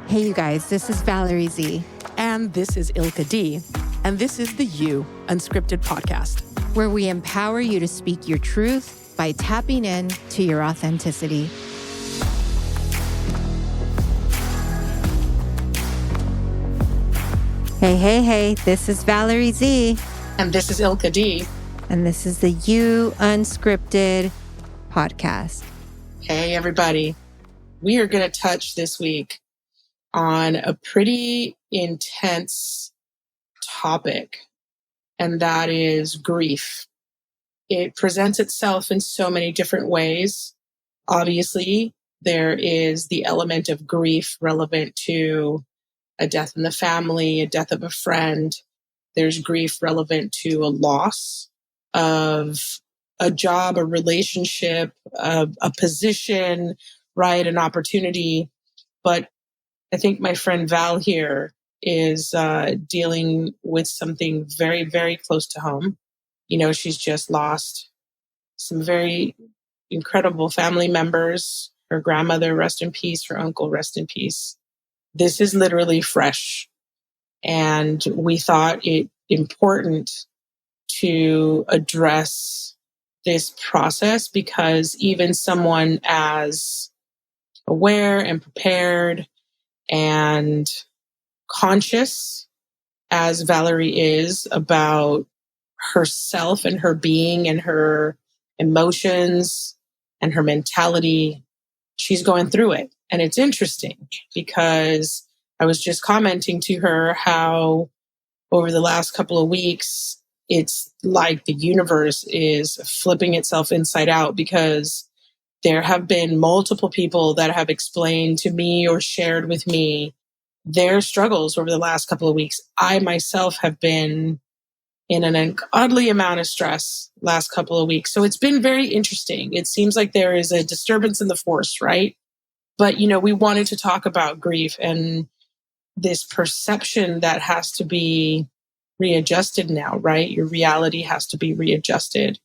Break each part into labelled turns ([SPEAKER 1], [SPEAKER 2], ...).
[SPEAKER 1] Hey, you guys, this is Valerie Z.
[SPEAKER 2] And this is Ilka D. And this is the You Unscripted podcast,
[SPEAKER 1] where we empower you to speak your truth by tapping in to your authenticity. Hey, this is Valerie Z.
[SPEAKER 2] And this is Ilka D.
[SPEAKER 1] And this is the You Unscripted podcast.
[SPEAKER 2] Hey, everybody. We are going to touch this week on a pretty intense topic, and that is grief. It presents itself in so many different ways. Obviously, there is the element of grief relevant to a death in the family, a death of a friend. There's grief relevant to a loss of a job, a relationship, a position, right, an opportunity. But I think my friend Val here is dealing with something very, very close to home. You know, she's just lost some very incredible family members. Her grandmother, rest in peace. Her uncle, rest in peace. This is literally fresh. And we thought it important to address this process because even someone as aware and prepared and conscious as Valerie is about herself and her being and her emotions and her mentality, she's going through it. And it's interesting because I was just commenting to her how over the last couple of weeks, it's like the universe is flipping itself inside out because there have been multiple people that have explained to me or shared with me their struggles over the last couple of weeks. I myself have been in an ungodly amount of stress last couple of weeks. So it's been very interesting. It seems like there is a disturbance in the force, right? But, you know, we wanted to talk about grief and this perception that has to be readjusted now, right? Your reality has to be readjusted.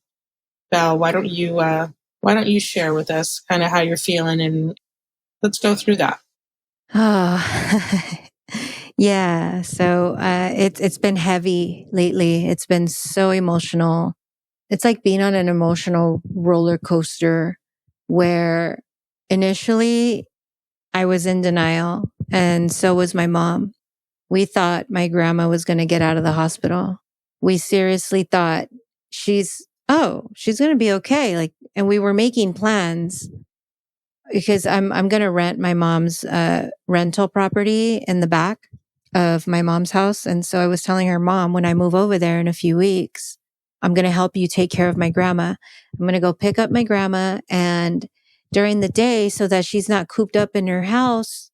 [SPEAKER 2] Val, why don't you share with us kind of how you're feeling and let's go through that.
[SPEAKER 1] Oh, yeah. So it's been heavy lately. It's been so emotional. It's like being on an emotional roller coaster where initially I was in denial and so was my mom. We thought my grandma was going to get out of the hospital. We seriously thought she's going to be okay. And we were making plans because I'm going to rent my mom's rental property in the back of my mom's house. And so I was telling her, Mom, when I move over there in a few weeks, I'm going to help you take care of my grandma. I'm going to go pick up my grandma, and during the day, so that she's not cooped up in her house,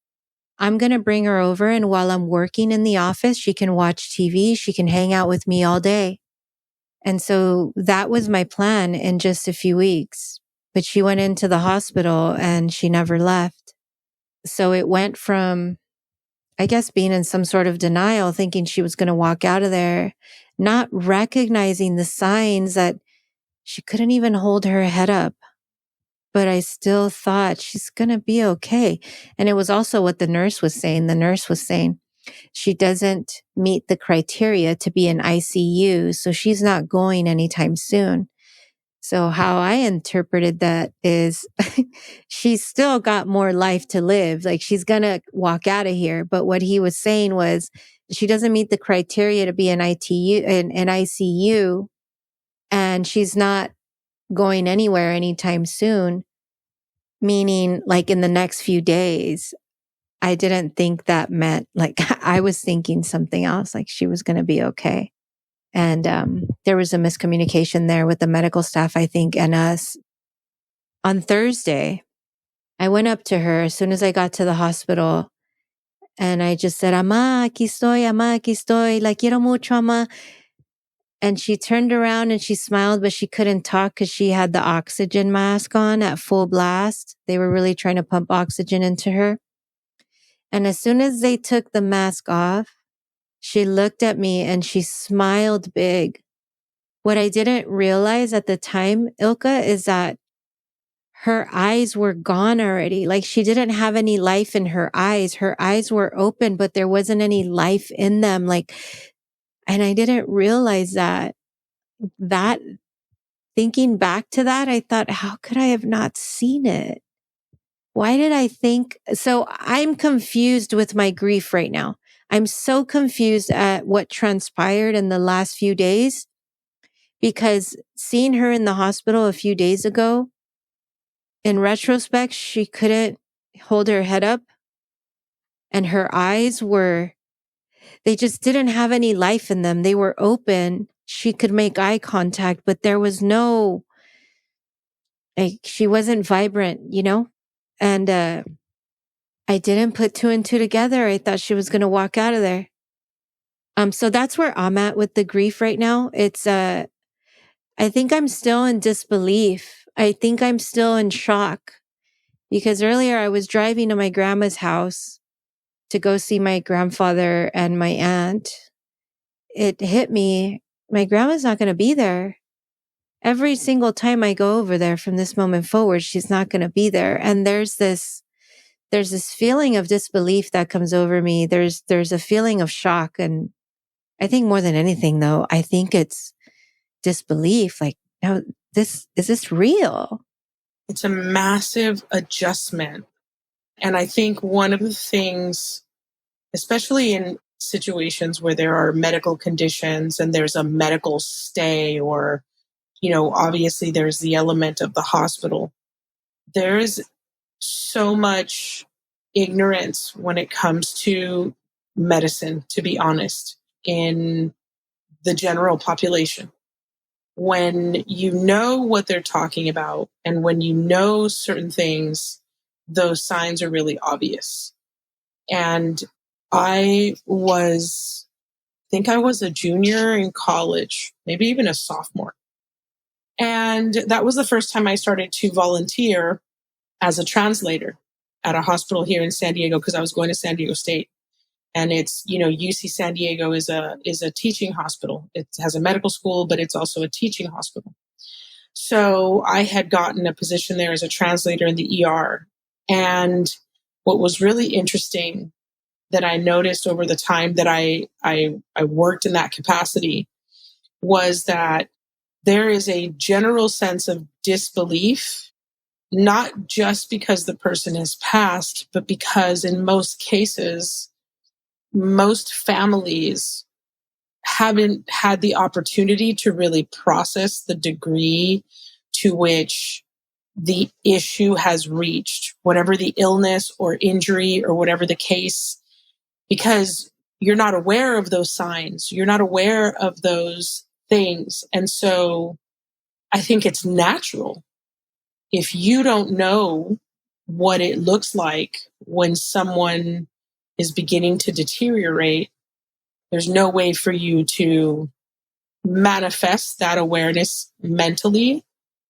[SPEAKER 1] I'm going to bring her over. And while I'm working in the office, she can watch TV. She can hang out with me all day. And so that was my plan in just a few weeks. But she went into the hospital and she never left. So it went from, I guess, being in some sort of denial, thinking she was going to walk out of there, not recognizing the signs that she couldn't even hold her head up. But I still thought she's going to be okay. And it was also what the nurse was saying. The nurse was saying she doesn't meet the criteria to be in ICU, so she's not going anytime soon. So how I interpreted that is she's still got more life to live. Like she's going to walk out of here. But what he was saying was she doesn't meet the criteria to be in ICU, and she's not going anywhere anytime soon, meaning like in the next few days. I didn't think that meant like I was thinking something else, like she was going to be okay. And there was a miscommunication there with the medical staff, I think, and us. On Thursday, I went up to her as soon as I got to the hospital and I just said, Ama, aquí estoy, la quiero mucho, ama. And she turned around and she smiled, but she couldn't talk because she had the oxygen mask on at full blast. They were really trying to pump oxygen into her. And as soon as they took the mask off, she looked at me and she smiled big. What I didn't realize at the time, Ilka, is that her eyes were gone already. Like she didn't have any life in her eyes. Her eyes were open, but there wasn't any life in them. Like, and I didn't realize that thinking back to that, I thought, how could I have not seen it? Why did I think? So I'm confused with my grief right now. I'm so confused at what transpired in the last few days because seeing her in the hospital a few days ago, in retrospect, she couldn't hold her head up and her eyes they just didn't have any life in them. They were open. She could make eye contact, but there was like, she wasn't vibrant, And, I didn't put two and two together. I thought she was going to walk out of there. So that's where I'm at with the grief right now. I think I'm still in disbelief. I think I'm still in shock because earlier I was driving to my grandma's house to go see my grandfather and my aunt. It hit me. My grandma's not going to be there. Every single time I go over there from this moment forward, she's not going to be there. And there's this feeling of disbelief that comes over me. There's a feeling of shock. And I think more than anything though, I think it's disbelief. Like, no, is this real?
[SPEAKER 2] It's a massive adjustment. And I think one of the things, especially in situations where there are medical conditions and there's a medical stay, or, obviously there's the element of the hospital, there's so much ignorance when it comes to medicine, to be honest, in the general population. When you know what they're talking about and when you know certain things, those signs are really obvious. And I think I was a junior in college, maybe even a sophomore. And that was the first time I started to volunteer as a translator at a hospital here in San Diego, because I was going to San Diego State. And it's, UC San Diego is a teaching hospital. It has a medical school, but it's also a teaching hospital. So I had gotten a position there as a translator in the ER. And what was really interesting that I noticed over the time that I worked in that capacity was that there is a general sense of disbelief, not just because the person has passed, but because in most cases, most families haven't had the opportunity to really process the degree to which the issue has reached, whatever the illness or injury or whatever the case, because you're not aware of those signs. You're not aware of those things. And so I think it's natural. If you don't know what it looks like when someone is beginning to deteriorate, there's no way for you to manifest that awareness mentally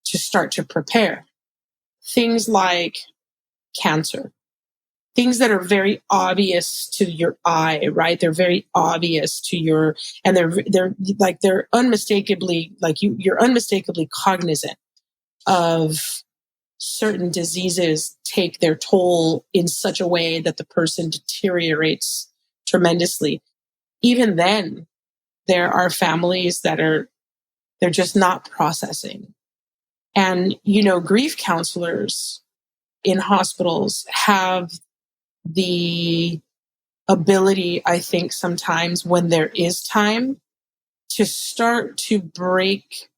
[SPEAKER 2] to start to prepare. Things like cancer, things that are very obvious to your eye, right? They're very obvious to your, and they're unmistakably, like you're unmistakably cognizant of certain diseases take their toll in such a way that the person deteriorates tremendously. Even then, there are families that they're just not processing. And, grief counselors in hospitals have the ability, I think, sometimes when there is time to start to break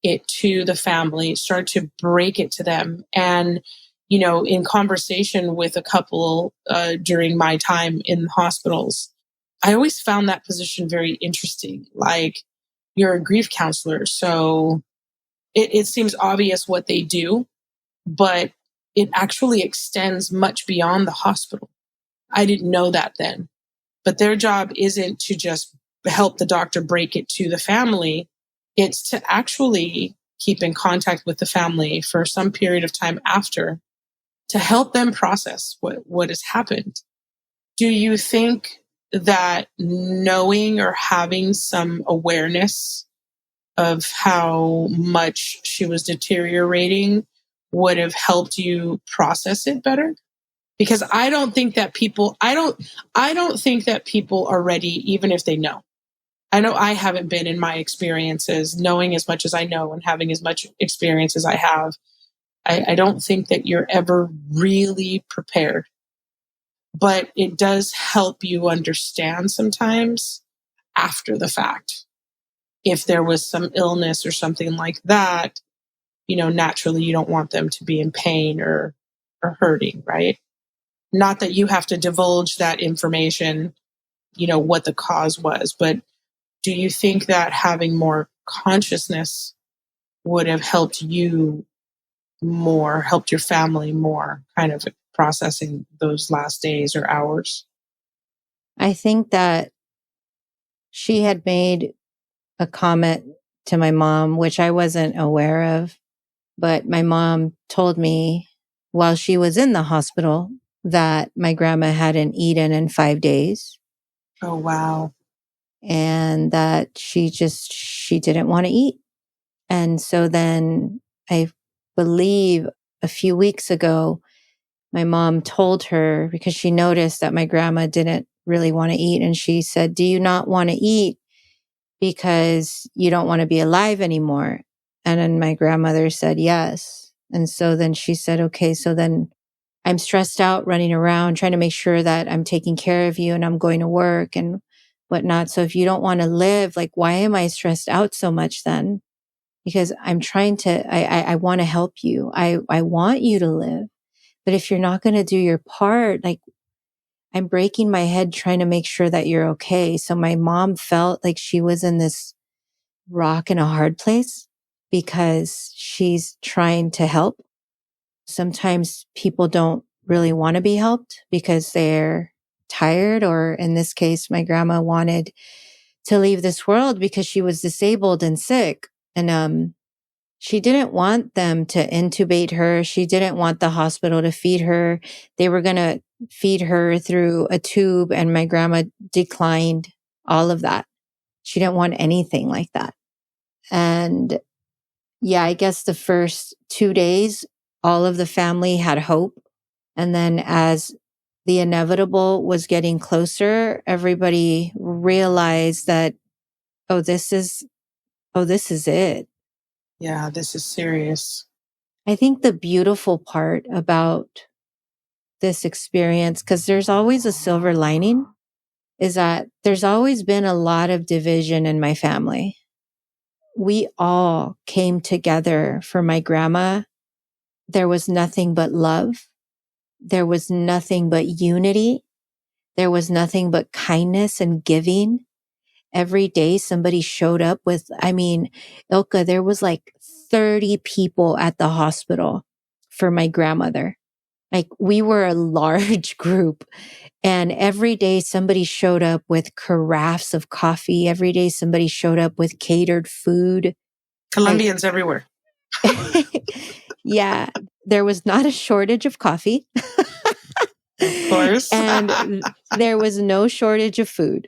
[SPEAKER 2] it to the family, start to break it to them. And, in conversation with a couple during my time in hospitals, I always found that position very interesting. Like, you're a grief counselor, so it seems obvious what they do, but it actually extends much beyond the hospital. I didn't know that then. But their job isn't to just help the doctor break it to the family. It's to actually keep in contact with the family for some period of time after to help them process what has happened. Do you think that knowing or having some awareness of how much she was deteriorating would have helped you process it better? Because I don't think that people are ready, even if they know. I know I haven't been in my experiences, knowing as much as I know and having as much experience as I have. I don't think that you're ever really prepared. But it does help you understand sometimes after the fact. If there was some illness or something like that, naturally you don't want them to be in pain or hurting, right? Not that you have to divulge that information, what the cause was, but do you think that having more consciousness would have helped you more, helped your family more, kind of processing those last days or hours?
[SPEAKER 1] I think that she had made a comment to my mom, which I wasn't aware of, but my mom told me while she was in the hospital that my grandma hadn't eaten in 5 days.
[SPEAKER 2] Oh, wow.
[SPEAKER 1] And that she didn't want to eat. And so then I believe a few weeks ago, my mom told her, because she noticed that my grandma didn't really want to eat. And she said, "Do you not want to eat because you don't want to be alive anymore?" And then my grandmother said, "Yes." And so then she said, "Okay, so then I'm stressed out running around trying to make sure that I'm taking care of you and I'm going to work and whatnot. So if you don't want to live, like, why am I stressed out so much then? Because I'm trying to, I want to help you. I want you to live. But if you're not going to do your part, like, I'm breaking my head trying to make sure that you're okay." So my mom felt like she was in this rock and a hard place because she's trying to help. Sometimes people don't really want to be helped because they're tired, or in this case, my grandma wanted to leave this world because she was disabled and sick. And she didn't want them to intubate her. She didn't want the hospital to feed her. They were going to feed her through a tube, and my grandma declined all of that. She didn't want anything like that. And yeah, I guess the first 2 days, all of the family had hope. And then as the inevitable was getting closer, everybody realized that, oh, this is it.
[SPEAKER 2] Yeah, this is serious.
[SPEAKER 1] I think the beautiful part about this experience, because there's always a silver lining, is that there's always been a lot of division in my family. We all came together for my grandma. There was nothing but love. There was nothing but unity. There was nothing but kindness and giving. Every day somebody showed up with, Ilka, there was like 30 people at the hospital for my grandmother. Like, we were a large group, and every day somebody showed up with carafes of coffee. Every day somebody showed up with catered food.
[SPEAKER 2] Colombians everywhere.
[SPEAKER 1] Yeah, there was not a shortage of coffee.
[SPEAKER 2] Of course.
[SPEAKER 1] And there was no shortage of food.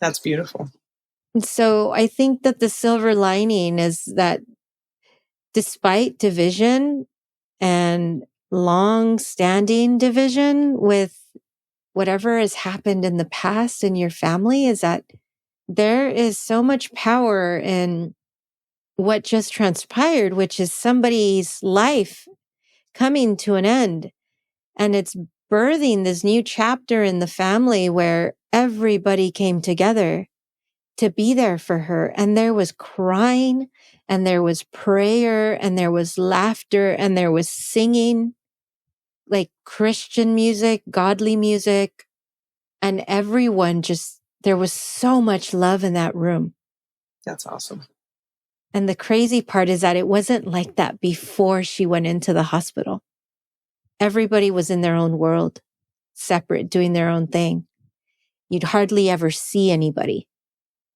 [SPEAKER 2] That's beautiful.
[SPEAKER 1] And so I think that the silver lining is that despite division and long-standing division with whatever has happened in the past in your family, is that there is so much power in what just transpired, which is somebody's life coming to an end. And it's birthing this new chapter in the family where everybody came together to be there for her. And there was crying, and there was prayer, and there was laughter, and there was singing, like Christian music, godly music. And everyone there was so much love in that room.
[SPEAKER 2] That's awesome.
[SPEAKER 1] And the crazy part is that it wasn't like that before she went into the hospital. Everybody was in their own world, separate, doing their own thing. You'd hardly ever see anybody.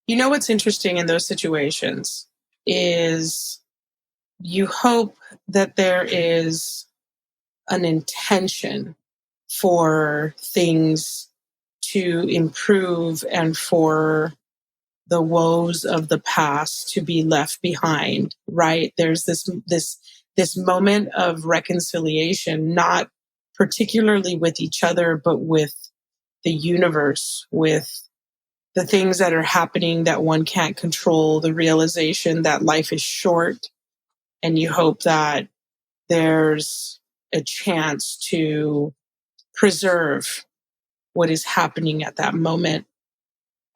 [SPEAKER 2] You know what's interesting in those situations is you hope that there is an intention for things to improve and for the woes of the past to be left behind, right? There's this this moment of reconciliation, not particularly with each other, but with the universe, with the things that are happening that one can't control, the realization that life is short, and you hope that there's a chance to preserve what is happening at that moment.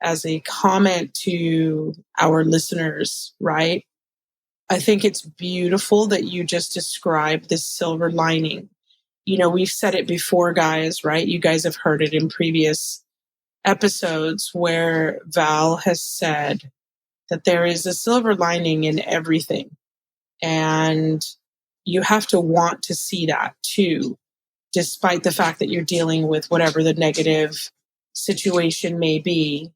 [SPEAKER 2] As a comment to our listeners, right? I think it's beautiful that you just described this silver lining. You know, we've said it before, guys, right? You guys have heard it in previous episodes where Val has said that there is a silver lining in everything. And you have to want to see that too, despite the fact that you're dealing with whatever the negative situation may be.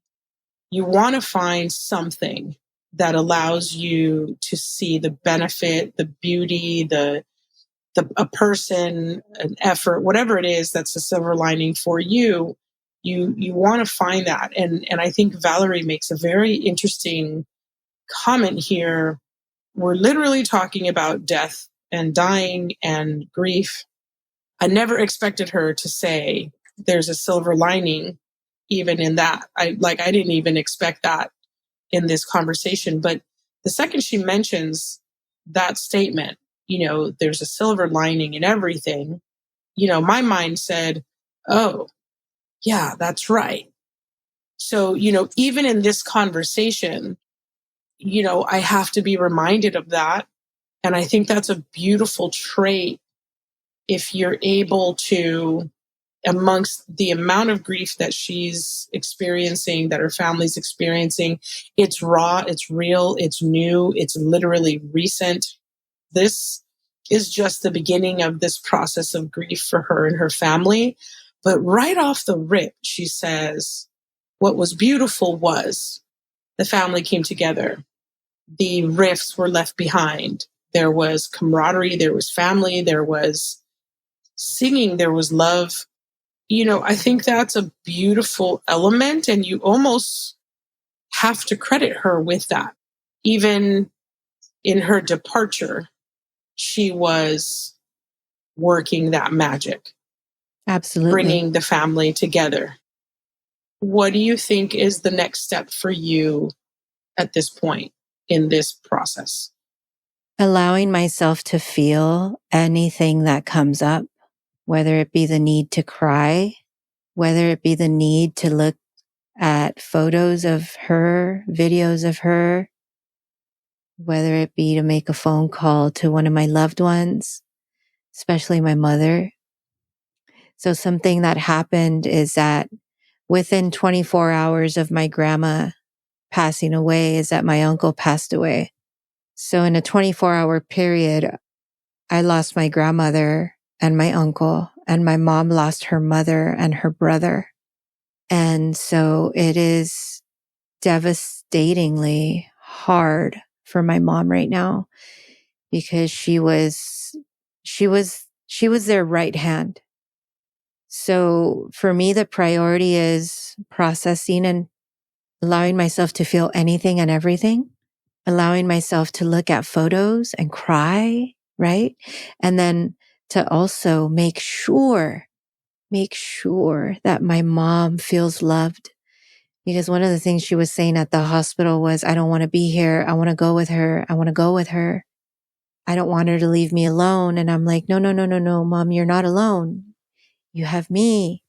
[SPEAKER 2] You want to find something that allows you to see the benefit, the beauty, a person, an effort, whatever it is that's a silver lining for you. You want to find that. And I think Valerie makes a very interesting comment here. We're literally talking about death and dying and grief. I never expected her to say there's a silver lining even in that. I didn't even expect that in this conversation. But the second she mentions that statement, you know, there's a silver lining in everything, you know, my mind said, oh, yeah, that's right. So, you know, even in this conversation, you know, I have to be reminded of that. And I think that's a beautiful trait if you're able to, amongst the amount of grief that she's experiencing, that her family's experiencing, it's raw, it's real, it's new, it's literally recent. This is just the beginning of this process of grief for her and her family. But right off the rip, she says, what was beautiful was the family came together. The rifts were left behind. There was camaraderie, there was family, there was singing, there was love. You know, I think that's a beautiful element, and you almost have to credit her with that. Even in her departure, she was working that magic,
[SPEAKER 1] Absolutely.
[SPEAKER 2] bringing the family together. What do you think is the next step for you at this point in this process?
[SPEAKER 1] Allowing myself to feel anything that comes up, whether it be the need to cry, whether it be the need to look at photos of her, videos of her, whether it be to make a phone call to one of my loved ones, especially my mother. So something that happened is that within 24 hours of my grandma passing away is that my uncle passed away. So in a 24-hour period, I lost my grandmother and my uncle, and my mom lost her mother and her brother. And so it is devastatingly hard for my mom right now because she was their right hand. So for me, the priority is processing and allowing myself to feel anything and everything, allowing myself to look at photos and cry, right? And then to also make sure that my mom feels loved. Because one of the things she was saying at the hospital was, I don't want to be here. I want to go with her. I want to go with her. I don't want her to leave me alone. And I'm like, no, mom, you're not alone. You have me.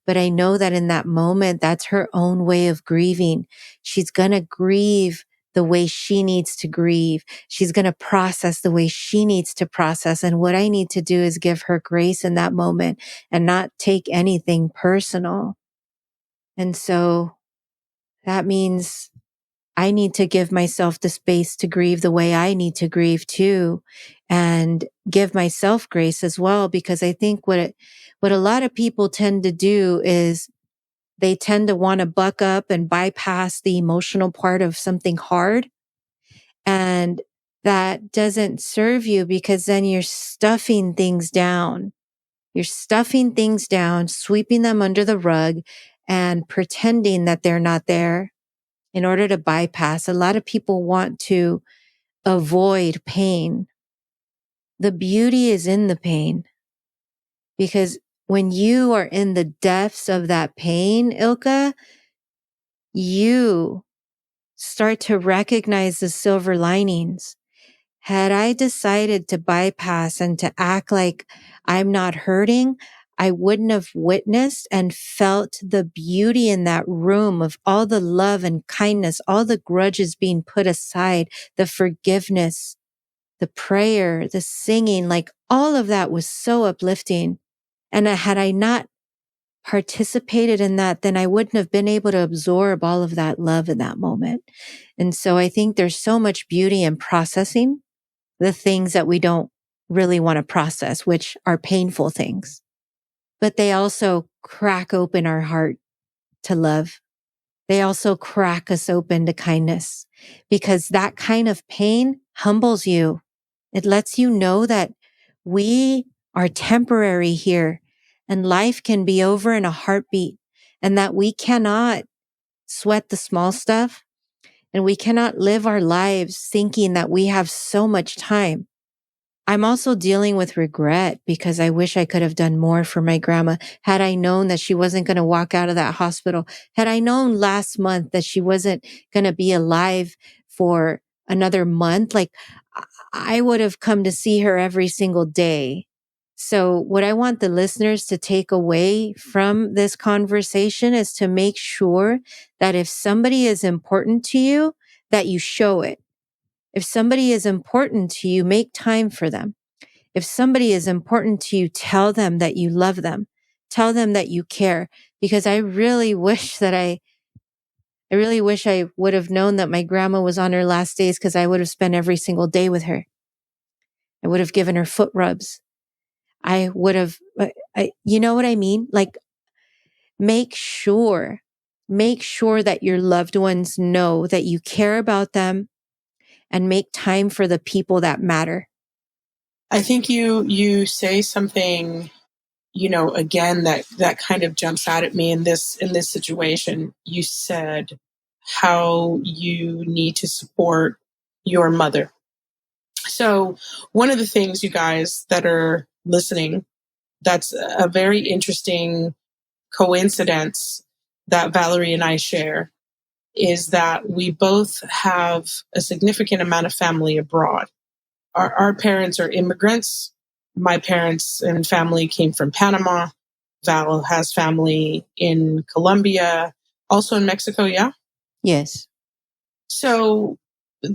[SPEAKER 1] But I know that in that moment, that's her own way of grieving. She's going to grieve the way she needs to grieve. She's going to process the way she needs to process. And what I need to do is give her grace in that moment and not take anything personal. And so that means I need to give myself the space to grieve the way I need to grieve too, and give myself grace as well. Because I think what a lot of people tend to do is they tend to want to buck up and bypass the emotional part of something hard. And that doesn't serve you, because then you're stuffing things down. You're stuffing things down, sweeping them under the rug, and pretending that they're not there in order to bypass. A lot of people want to avoid pain. the beauty is in the pain, because when you are in the depths of that pain, Ilka, you start to recognize the silver linings. Had I decided to bypass and to act like I'm not hurting, I wouldn't have witnessed and felt the beauty in that room of all the love and kindness, all the grudges being put aside, the forgiveness, the prayer, the singing, like all of that was so uplifting. And had I not participated in that, then I wouldn't have been able to absorb all of that love in that moment. And so I think there's so much beauty in processing the things that we don't really want to process, which are painful things. But they also crack open our heart to love. They also crack us open to kindness, because that kind of pain humbles you. It lets you know that we are temporary here and life can be over in a heartbeat, and that we cannot sweat the small stuff and we cannot live our lives thinking that we have so much time. I'm also dealing with regret because I wish I could have done more for my grandma. Had I known that she wasn't going to walk out of that hospital, had I known last month that she wasn't going to be alive for another month, like I would have come to see her every single day. So what I want the listeners to take away from this conversation is to make sure that if somebody is important to you, that you show it. If somebody is important to you, make time for them. If somebody is important to you, tell them that you love them. Tell them that you care. Because I really wish I would have known that my grandma was on her last days, because I would have spent every single day with her. I would have given her foot rubs. I would have, you know what I mean? Like, make sure that your loved ones know that you care about them, and make time for the people that matter.
[SPEAKER 2] I think you say something, again, that kind of jumps out at me in this situation. You said how you need to support your mother. So one of the things, you guys that are listening, that's a very interesting coincidence that Valerie and I share, is that we both have a significant amount of family abroad. Our parents are immigrants. My parents and family came from Panama. Val has family in Colombia, also in Mexico, yeah?
[SPEAKER 1] Yes.
[SPEAKER 2] So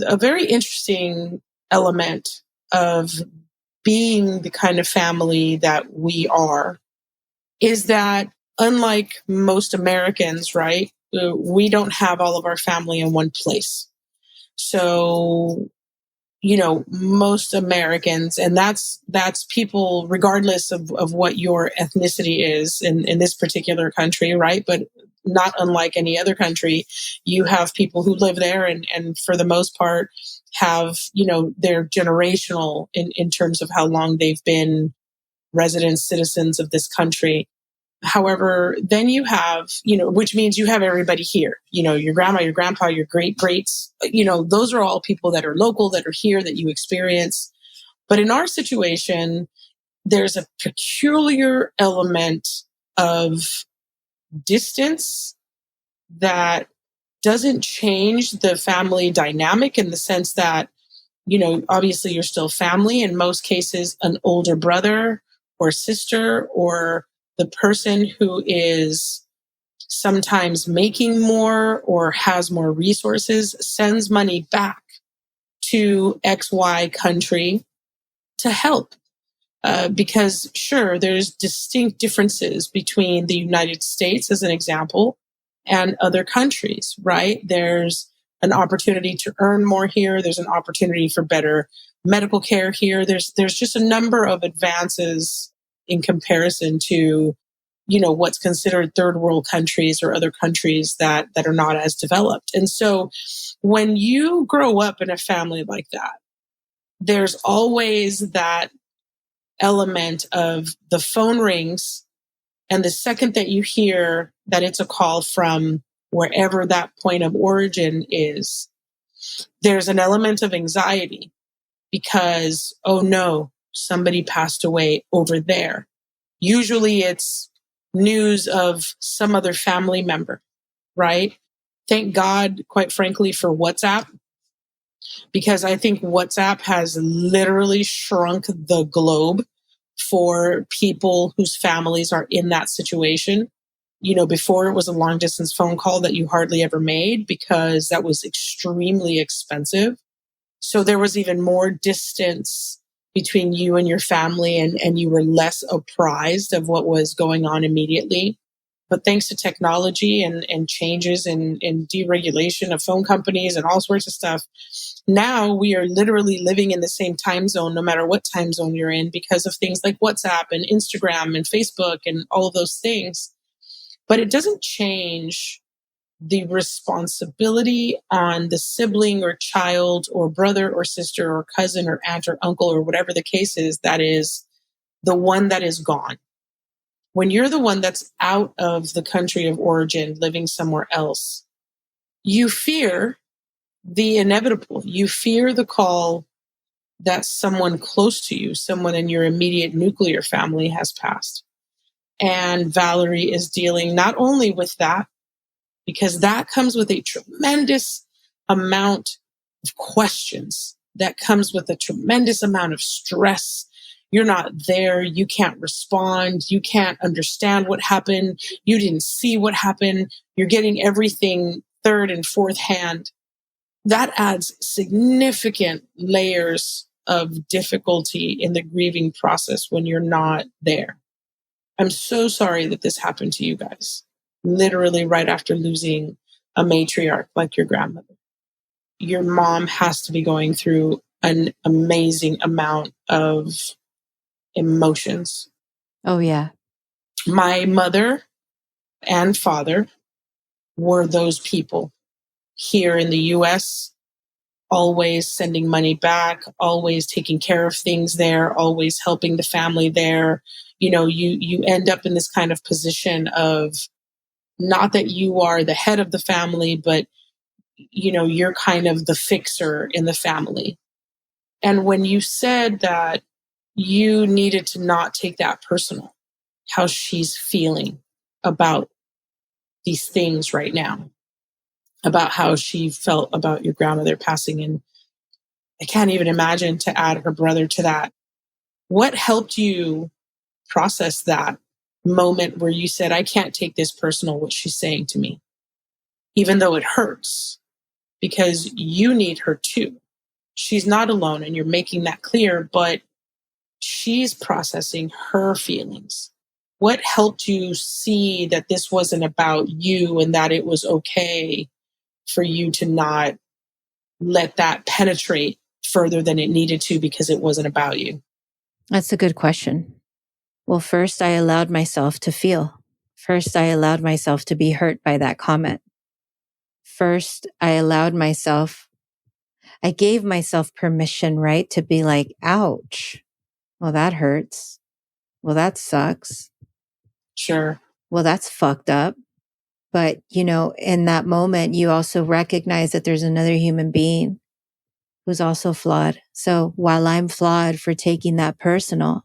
[SPEAKER 2] a very interesting element of being the kind of family that we are is that, unlike most Americans, right, we don't have all of our family in one place. So, most Americans, and that's people regardless of what your ethnicity is in this particular country, right? But not unlike any other country, you have people who live there and for the most part have, they're generational in terms of how long they've been residents, citizens of this country. However, then you have, which means you have everybody here, your grandma, your grandpa, your great greats, those are all people that are local, that are here, that you experience. But in our situation, there's a peculiar element of distance that doesn't change the family dynamic, in the sense that, obviously you're still family. In most cases, an older brother or sister, or the person who is sometimes making more or has more resources, sends money back to XY country to help. Because sure, there's distinct differences between the United States, as an example, and other countries, right? There's an opportunity to earn more here. There's an opportunity for better medical care here. There's just a number of advances in comparison to, what's considered third world countries or other countries that are not as developed. And so when you grow up in a family like that, there's always that element of the phone rings, and the second that you hear that it's a call from wherever that point of origin is, there's an element of anxiety because, oh no, somebody passed away over there. Usually it's news of some other family member, right? Thank God, quite frankly, for WhatsApp, because I think WhatsApp has literally shrunk the globe for people whose families are in that situation. Before it was a long distance phone call that you hardly ever made because that was extremely expensive. So there was even more distance between you and your family, and you were less apprised of what was going on immediately. But thanks to technology and changes in deregulation of phone companies and all sorts of stuff, now we are literally living in the same time zone, no matter what time zone you're in, because of things like WhatsApp and Instagram and Facebook and all of those things. But it doesn't change the responsibility on the sibling or child or brother or sister or cousin or aunt or uncle or whatever the case is, that is the one that is gone. When you're the one that's out of the country of origin, living somewhere else, you fear the inevitable. You fear the call that someone close to you, someone in your immediate nuclear family, has passed. And Valerie is dealing not only with that, because that comes with a tremendous amount of questions, that comes with a tremendous amount of stress. You're not there. You can't respond. You can't understand what happened. You didn't see what happened. You're getting everything third and fourth hand. That adds significant layers of difficulty in the grieving process when you're not there. I'm so sorry that this happened to you guys, literally right after losing a matriarch like your grandmother. Your mom has to be going through an amazing amount of emotions.
[SPEAKER 1] Oh, yeah.
[SPEAKER 2] My mother and father were those people here in the US, always sending money back, always taking care of things there, always helping the family there. You end up in this kind of position of, not that you are the head of the family, but you're kind of the fixer in the family. And when you said that you needed to not take that personal, how she's feeling about these things right now, about how she felt about your grandmother passing, and I can't even imagine to add her brother to that. What helped you process that moment where you said, I can't take this personal, what she's saying to me, even though it hurts, because you need her too. She's not alone, and you're making that clear, but she's processing her feelings. What helped you see that this wasn't about you and that it was okay for you to not let that penetrate further than it needed to because it wasn't about you?
[SPEAKER 1] That's a good question. Well, first, I allowed myself to feel. First, I allowed myself to be hurt by that comment. First, I gave myself permission, right? To be like, ouch. Well, that hurts. Well, that sucks.
[SPEAKER 2] Sure.
[SPEAKER 1] Well, that's fucked up. But, in that moment, you also recognize that there's another human being who's also flawed. So while I'm flawed for taking that personal,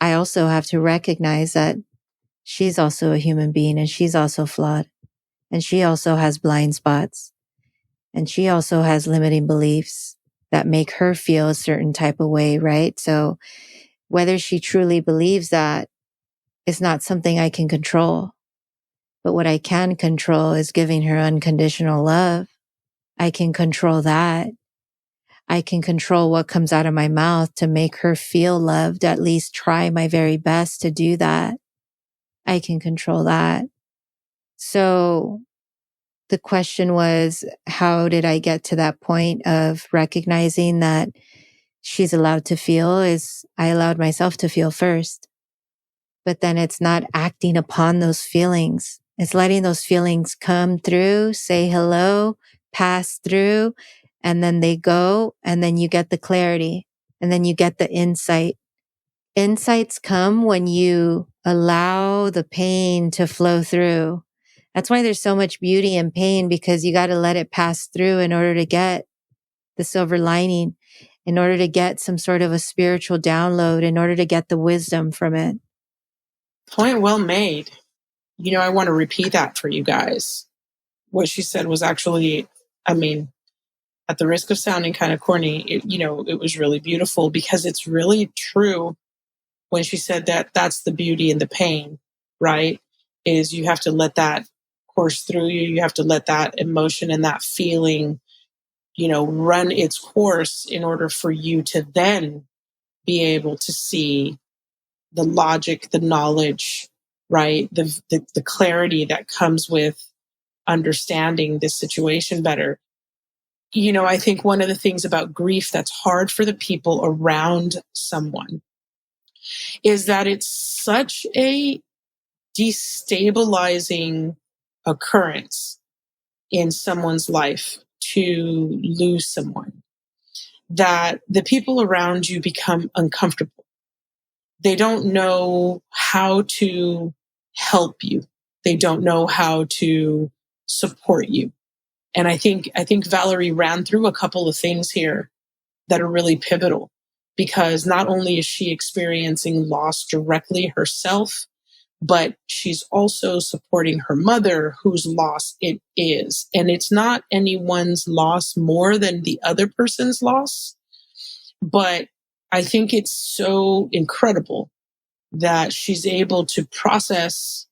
[SPEAKER 1] I also have to recognize that she's also a human being and she's also flawed. And she also has blind spots. And she also has limiting beliefs that make her feel a certain type of way, right? So whether she truly believes that is not something I can control. But what I can control is giving her unconditional love. I can control that. I can control what comes out of my mouth to make her feel loved, at least try my very best to do that. I can control that. So the question was, how did I get to that point of recognizing that she's allowed to feel? Is I allowed myself to feel first. But then it's not acting upon those feelings. It's letting those feelings come through, say hello, pass through, and then they go, and then you get the clarity, and then you get the insight. Insights come when you allow the pain to flow through. That's why there's so much beauty in pain, because you got to let it pass through in order to get the silver lining. in order to get some sort of a spiritual download, in order to get the wisdom from it.
[SPEAKER 2] Point well made. I want to repeat that for you guys. What she said was actually, I mean, at the risk of sounding kind of corny, it was really beautiful, because it's really true when she said that that's the beauty and the pain, right? Is you have to let that course through you. You have to let that emotion and that feeling, run its course in order for you to then be able to see the logic, the knowledge, right? The clarity that comes with understanding this situation better. I think one of the things about grief that's hard for the people around someone is that it's such a destabilizing occurrence in someone's life to lose someone, that the people around you become uncomfortable. They don't know how to help you. They don't know how to support you. And I think Valerie ran through a couple of things here that are really pivotal, because not only is she experiencing loss directly herself, but she's also supporting her mother, whose loss it is. And it's not anyone's loss more than the other person's loss. But I think it's so incredible that she's able to process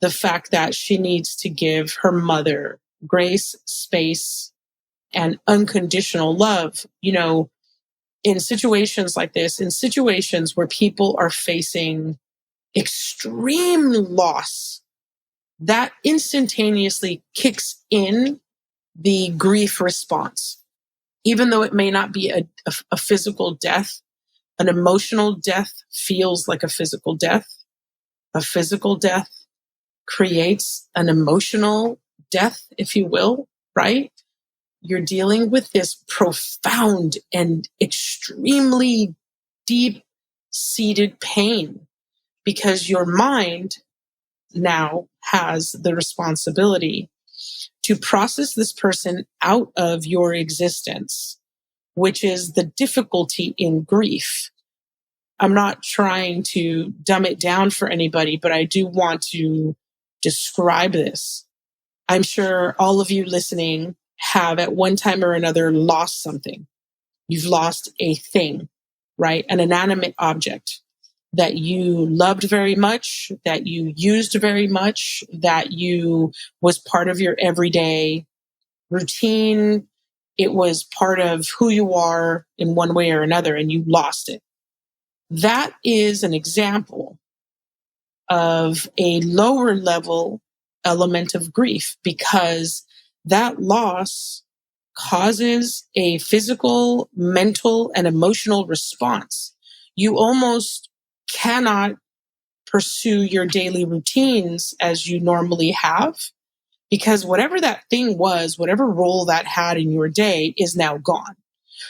[SPEAKER 2] the fact that she needs to give her mother grace, space, and unconditional love. In situations like this, in situations where people are facing extreme loss, that instantaneously kicks in the grief response. Even though it may not be a physical death, an emotional death feels like a physical death. A physical death creates an emotional death, if you will, right? You're dealing with this profound and extremely deep-seated pain, because your mind now has the responsibility to process this person out of your existence, which is the difficulty in grief. I'm not trying to dumb it down for anybody, but I do want to describe this. I'm sure all of you listening have at one time or another lost something. You've lost a thing, right? An inanimate object that you loved very much, that you used very much, that you was part of your everyday routine. It was part of who you are in one way or another, and you lost it. That is an example of a lower level element of grief, because that loss causes a physical, mental, and emotional response. You almost cannot pursue your daily routines as you normally have, because whatever that thing was, whatever role that had in your day is now gone.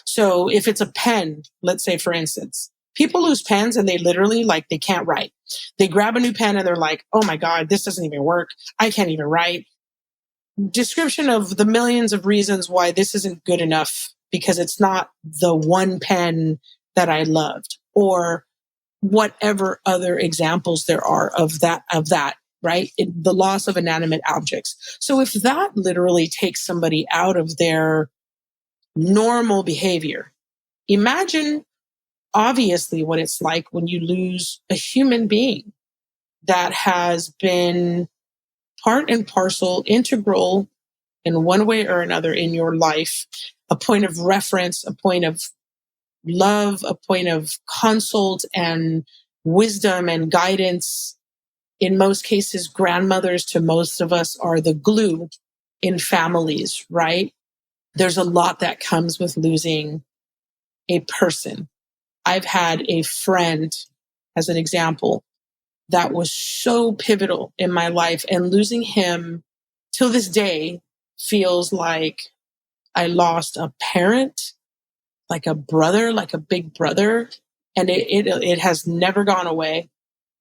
[SPEAKER 2] So if it's a pen, let's say, for instance, people lose pens and they literally, they can't write. They grab a new pen and they're like, oh my God, this doesn't even work. I can't even write. Description of the millions of reasons why this isn't good enough, because it's not the one pen that I loved, or whatever other examples there are of that, right? The loss of inanimate objects. So if that literally takes somebody out of their normal behavior, imagine obviously what it's like when you lose a human being that has been part and parcel, integral in one way or another in your life, a point of reference, a point of love, a point of consult and wisdom and guidance. In most cases, grandmothers to most of us are the glue in families, right? There's a lot that comes with losing a person. I've had a friend, as an example, that was so pivotal in my life, and losing him till this day feels like I lost a parent, like a brother, like a big brother, and it has never gone away.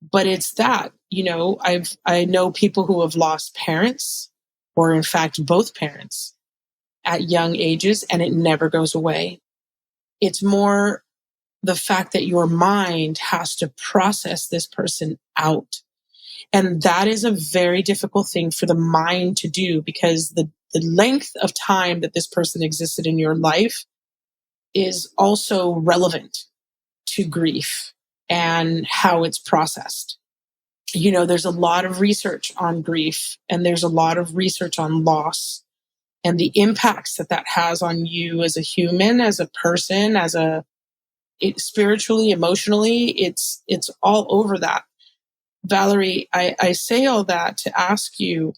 [SPEAKER 2] But it's that, I know people who have lost parents, or in fact both parents, at young ages, and it never goes away. It's more the fact that your mind has to process this person out. And that is a very difficult thing for the mind to do, because the length of time that this person existed in your life is also relevant to grief and how it's processed. There's a lot of research on grief, and there's a lot of research on loss and the impacts that has on you as a human, as a person, spiritually, emotionally. It's all over that. Valerie, I say all that to ask you,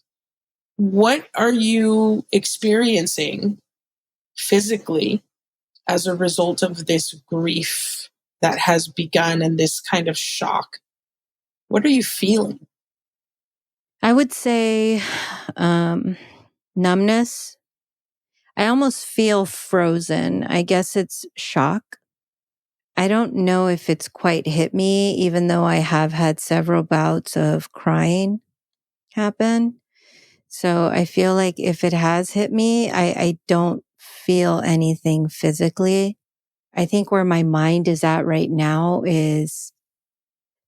[SPEAKER 2] what are you experiencing physically as a result of this grief that has begun and this kind of shock? What are you feeling?
[SPEAKER 1] I would say numbness. I almost feel frozen. I guess it's shock. I don't know if it's quite hit me, even though I have had several bouts of crying happen. So I feel like if it has hit me, I don't feel anything physically. I think where my mind is at right now is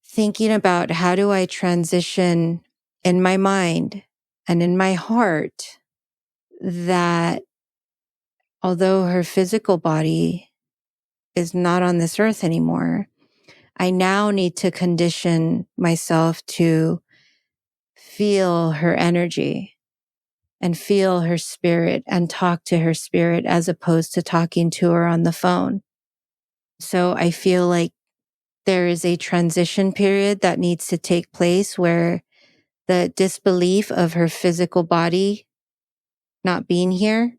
[SPEAKER 1] thinking about how do I transition in my mind and in my heart that although her physical body is not on this earth anymore, I now need to condition myself to feel her energy and feel her spirit and talk to her spirit as opposed to talking to her on the phone. So I feel like there is a transition period that needs to take place where the disbelief of her physical body not being here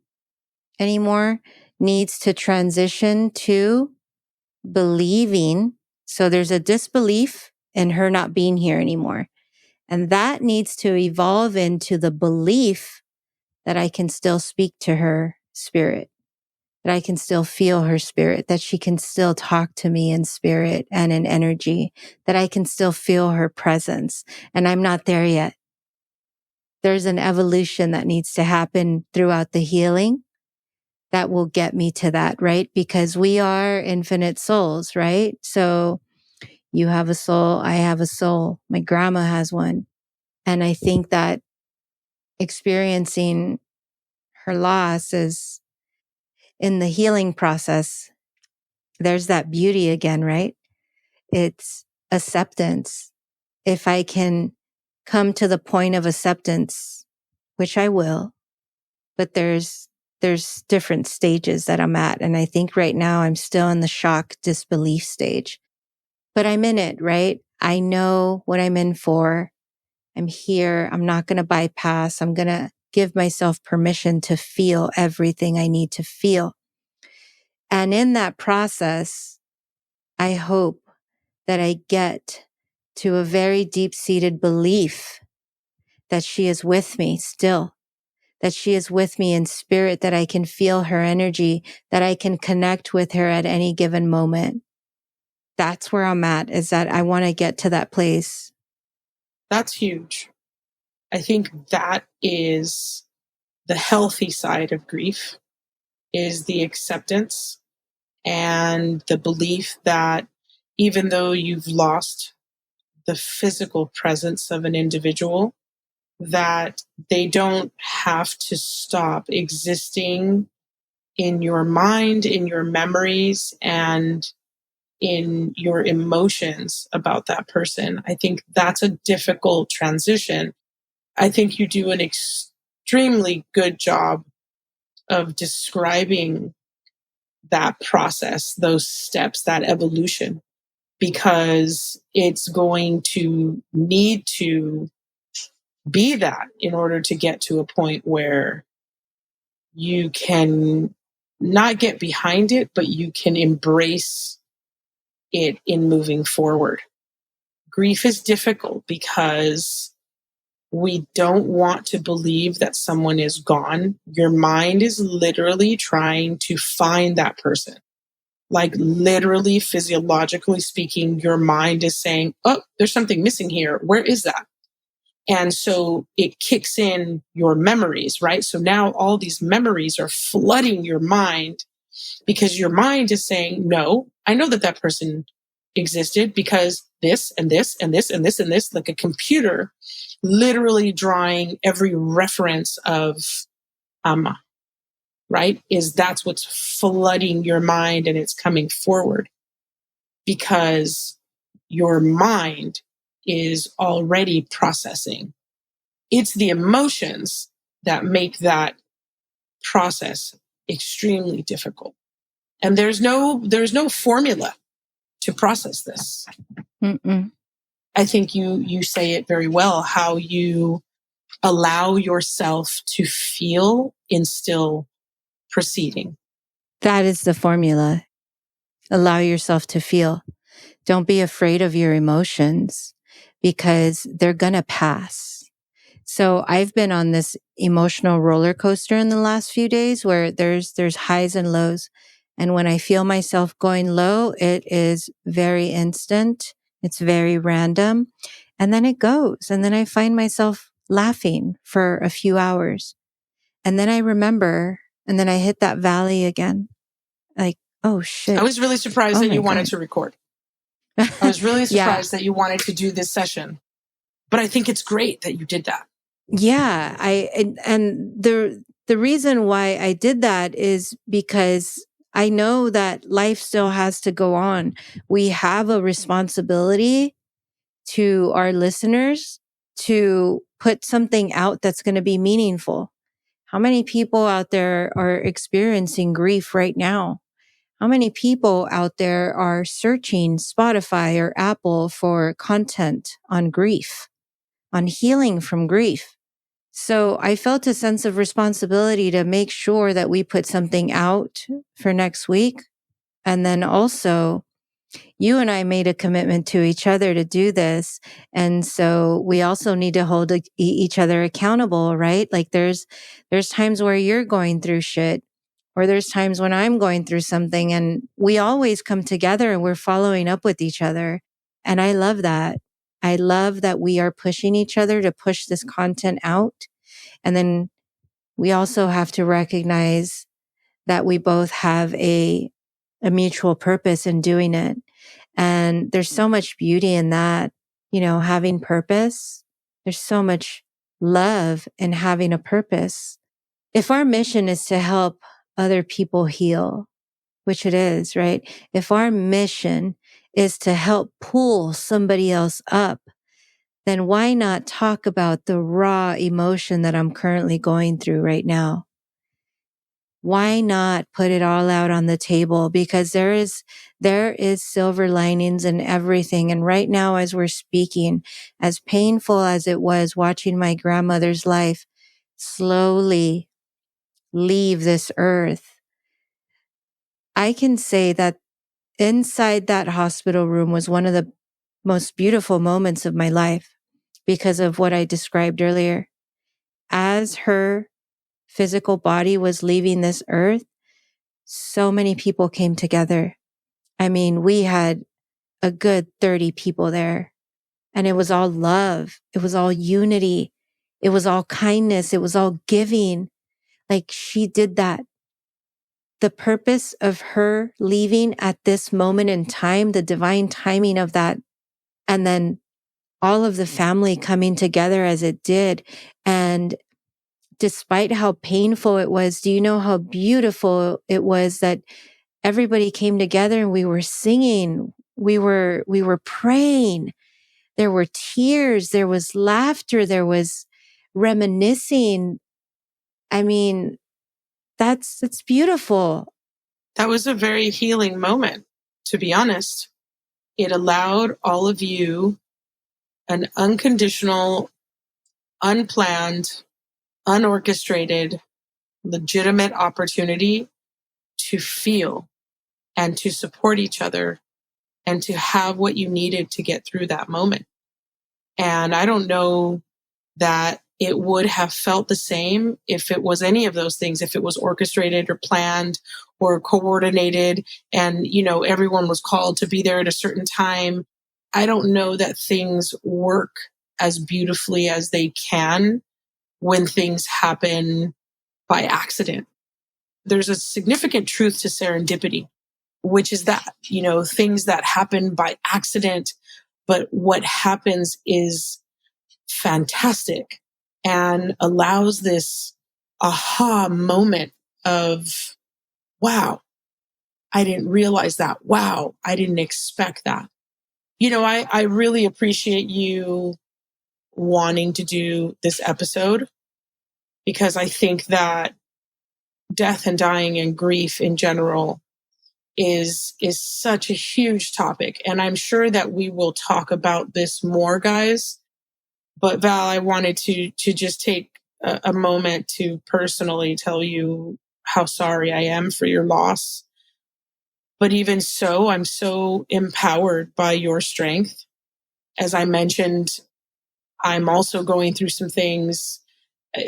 [SPEAKER 1] anymore needs to transition to believing. So there's a disbelief in her not being here anymore. And that needs to evolve into the belief that I can still speak to her spirit, that I can still feel her spirit, that she can still talk to me in spirit and in energy, that I can still feel her presence. And I'm not there yet. There's an evolution that needs to happen throughout the healing that will get me to that, right? Because we are infinite souls, right? So you have a soul, I have a soul, my grandma has one. And I think that experiencing her loss is in the healing process. There's that beauty again, right? It's acceptance. If I can come to the point of acceptance, which I will, but there's different stages that I'm at. And I think right now I'm still in the shock disbelief stage, but I'm in it, right? I know what I'm in for. I'm here. I'm not going to bypass. I'm going to give myself permission to feel everything I need to feel. And in that process, I hope that I get to a very deep-seated belief that she is with me still, that she is with me in spirit, that I can feel her energy, that I can connect with her at any given moment. That's where I'm at, is that I want to get to that place.
[SPEAKER 2] That's huge. I think that is the healthy side of grief, is the acceptance and the belief that even though you've lost the physical presence of an individual, that they don't have to stop existing in your mind, in your memories, and in your emotions about that person. I think that's a difficult transition. I think you do an extremely good job of describing that process, those steps, that evolution, because it's going to need to be that in order to get to a point where you can not get behind it, but you can embrace it in moving forward. Grief is difficult because we don't want to believe that someone is gone. Your mind is literally trying to find that person. Like literally, physiologically speaking, your mind is saying, oh, there's something missing here. Where is that? And so it kicks in your memories, right? So now all these memories are flooding your mind. because your mind is saying, no, I know that that person existed because this and this and this and this and this, like a computer literally drawing every reference of Amma, right? That's what's flooding your mind, and it's coming forward because your mind is already processing. It's the emotions that make that process extremely difficult. And there's no formula to process this.
[SPEAKER 1] Mm-mm.
[SPEAKER 2] I think you say it very well, how you allow yourself to feel in still proceeding.
[SPEAKER 1] That is the formula. Allow yourself to feel. Don't be afraid of your emotions because they're going to pass. So I've been on this emotional roller coaster in the last few days where there's highs and lows. And when I feel myself going low, it is very instant. It's very random. And then it goes. And then I find myself laughing for a few hours. And then I remember, and then I hit that valley again. Like, oh shit.
[SPEAKER 2] I was really surprised that you wanted to record. I was really surprised that you wanted to do this session. But I think it's great that you did that.
[SPEAKER 1] Yeah, and the reason why I did that is because I know that life still has to go on. We have a responsibility to our listeners to put something out that's going to be meaningful. How many people out there are experiencing grief right now? How many people out there are searching Spotify or Apple for content on grief, on healing from grief? So I felt a sense of responsibility to make sure that we put something out for next week. And then also, you and I made a commitment to each other to do this. And so we also need to hold each other accountable, right? Like there's times where you're going through shit, or there's times when I'm going through something, and we always come together and we're following up with each other. And I love that. I love that we are pushing each other to push this content out. And then we also have to recognize that we both have a mutual purpose in doing it. And there's so much beauty in that, having purpose. There's so much love in having a purpose. If our mission is to help other people heal, which it is, right? If our mission is to help pull somebody else up, then why not talk about the raw emotion that I'm currently going through right now? Why not put it all out on the table? Because there is silver linings in everything. And right now, as we're speaking, as painful as it was watching my grandmother's life slowly leave this earth, I can say that inside that hospital room was one of the most beautiful moments of my life because of what I described earlier. As her physical body was leaving this earth, so many people came together. I mean, we had a good 30 people there, and it was all love. It was all unity. It was all kindness. It was all giving. Like she did that. The purpose of her leaving at this moment in time, the divine timing of that, and then all of the family coming together as it did. And despite how painful it was, do you know how beautiful it was that everybody came together and we were singing, we were praying, there were tears, there was laughter, there was reminiscing. I mean, that's beautiful.
[SPEAKER 2] That was a very healing moment, to be honest. It allowed all of you an unconditional, unplanned, unorchestrated, legitimate opportunity to feel and to support each other and to have what you needed to get through that moment. And I don't know that it would have felt the same if it was any of those things, if it was orchestrated or planned or coordinated and, everyone was called to be there at a certain time. I don't know that things work as beautifully as they can when things happen by accident. there's a significant truth to serendipity, which is that, things that happen by accident, but what happens is fantastic and allows this aha moment of, wow, I didn't realize that. Wow, I didn't expect that. I really appreciate you wanting to do this episode, because I think that death and dying and grief in general is such a huge topic. And I'm sure that we will talk about this more, guys. But Val, I wanted to just take a moment to personally tell you how sorry I am for your loss. But even so, I'm so empowered by your strength. As I mentioned, I'm also going through some things.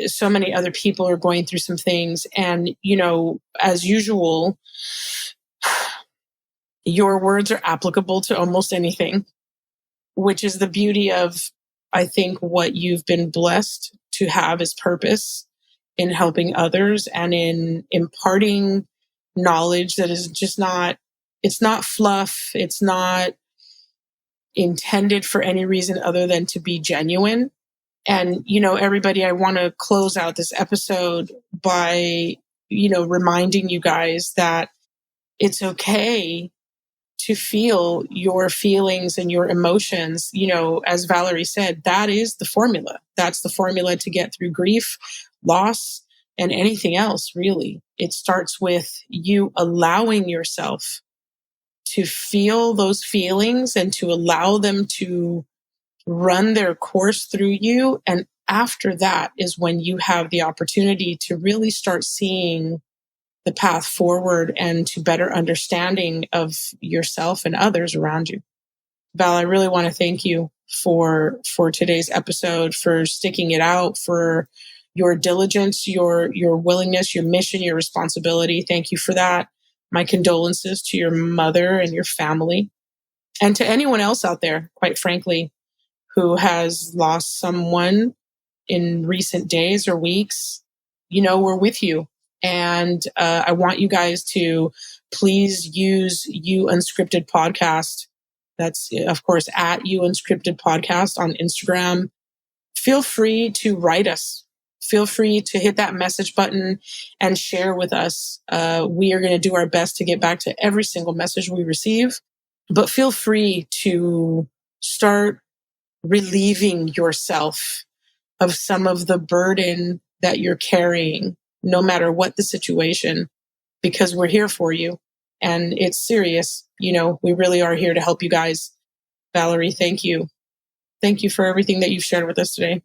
[SPEAKER 2] So many other people are going through some things. And, as usual, your words are applicable to almost anything, which is the beauty of, I think, what you've been blessed to have as purpose in helping others and in imparting knowledge that is just it's not fluff. It's not intended for any reason other than to be genuine. And, everybody, I want to close out this episode by, reminding you guys that it's okay to feel your feelings and your emotions. As Valerie said, that is the formula. That's the formula to get through grief, loss, and anything else, really. It starts with you allowing yourself to feel those feelings and to allow them to run their course through you. And after that is when you have the opportunity to really start seeing the path forward and to better understanding of yourself and others around you. Val, I really want to thank you for today's episode, for sticking it out, for your diligence, your willingness, your mission, your responsibility. Thank you for that. My condolences to your mother and your family, and to anyone else out there, quite frankly, who has lost someone in recent days or weeks. We're with you. And I want you guys to please use You Unscripted Podcast. That's, of course, at You Unscripted Podcast on Instagram. Feel free to write us. Feel free to hit that message button and share with us. We are going to do our best to get back to every single message we receive. But feel free to start relieving yourself of some of the burden that you're carrying, no matter what the situation, because we're here for you. And it's serious. We really are here to help you guys. Valerie, thank you. Thank you for everything that you've shared with us today.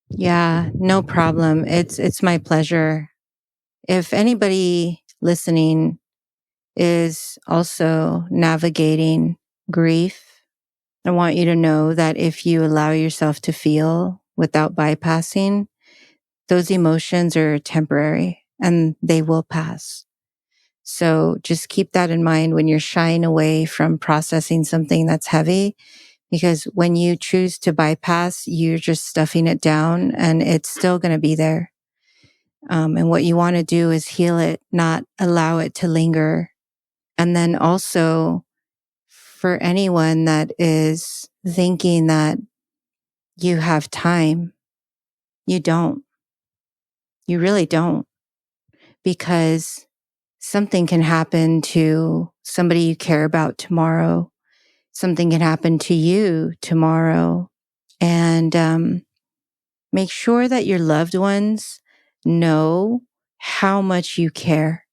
[SPEAKER 1] Yeah, no problem. It's my pleasure. If anybody listening is also navigating grief, I want you to know that if you allow yourself to feel without bypassing, those emotions are temporary and they will pass. So just keep that in mind when you're shying away from processing something that's heavy, because when you choose to bypass, you're just stuffing it down and it's still going to be there. And what you want to do is heal it, not allow it to linger. And then also, for anyone that is thinking that you have time, you don't. You really don't. Because something can happen to somebody you care about tomorrow. Something can happen to you tomorrow. And make sure that your loved ones know how much you care.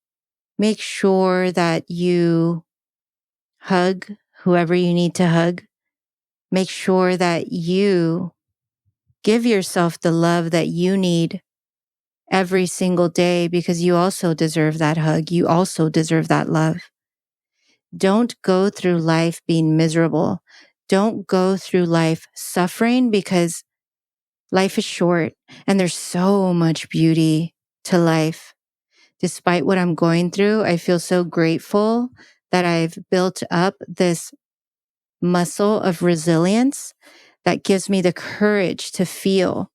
[SPEAKER 1] Make sure that you hug whoever you need to hug. Make sure that you give yourself the love that you need every single day, because you also deserve that hug. You also deserve that love. Don't go through life being miserable. Don't go through life suffering, because life is short and there's so much beauty to life. Despite what I'm going through, I feel so grateful that I've built up this muscle of resilience that gives me the courage to feel,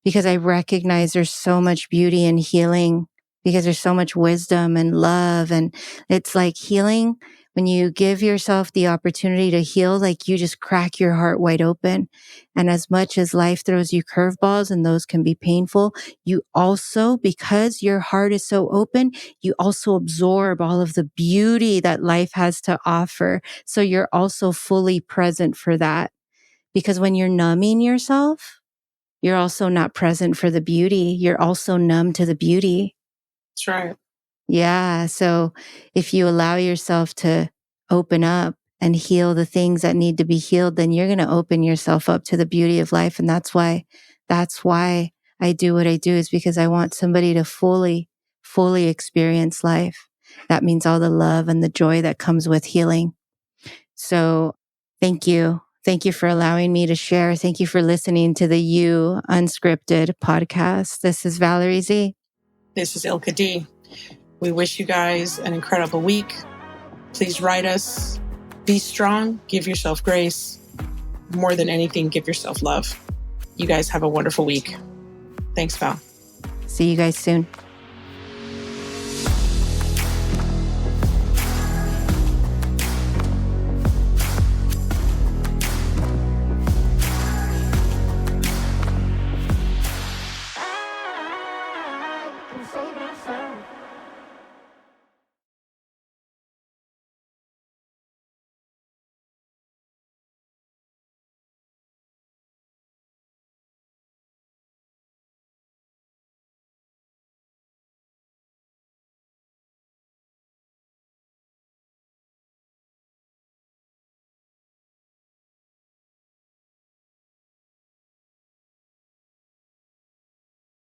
[SPEAKER 1] because I recognize there's so much beauty and healing because there's so much wisdom and love. And it's like healing. When you give yourself the opportunity to heal, like you just crack your heart wide open. And as much as life throws you curveballs and those can be painful, you also, because your heart is so open, you also absorb all of the beauty that life has to offer. So you're also fully present for that. Because when you're numbing yourself, you're also not present for the beauty. You're also numb to the beauty.
[SPEAKER 2] That's right.
[SPEAKER 1] Yeah. So if you allow yourself to open up and heal the things that need to be healed, then you're going to open yourself up to the beauty of life. And that's why I do what I do, is because I want somebody to fully experience life. That means all the love and the joy that comes with healing. So thank you. Thank you for allowing me to share. Thank you for listening to the You Unscripted podcast. This is Valerie Z.
[SPEAKER 2] This is Ilka D. We wish you guys an incredible week. Please write us. Be strong. Give yourself grace. More than anything, give yourself love. You guys have a wonderful week. Thanks, Val.
[SPEAKER 1] See you guys soon.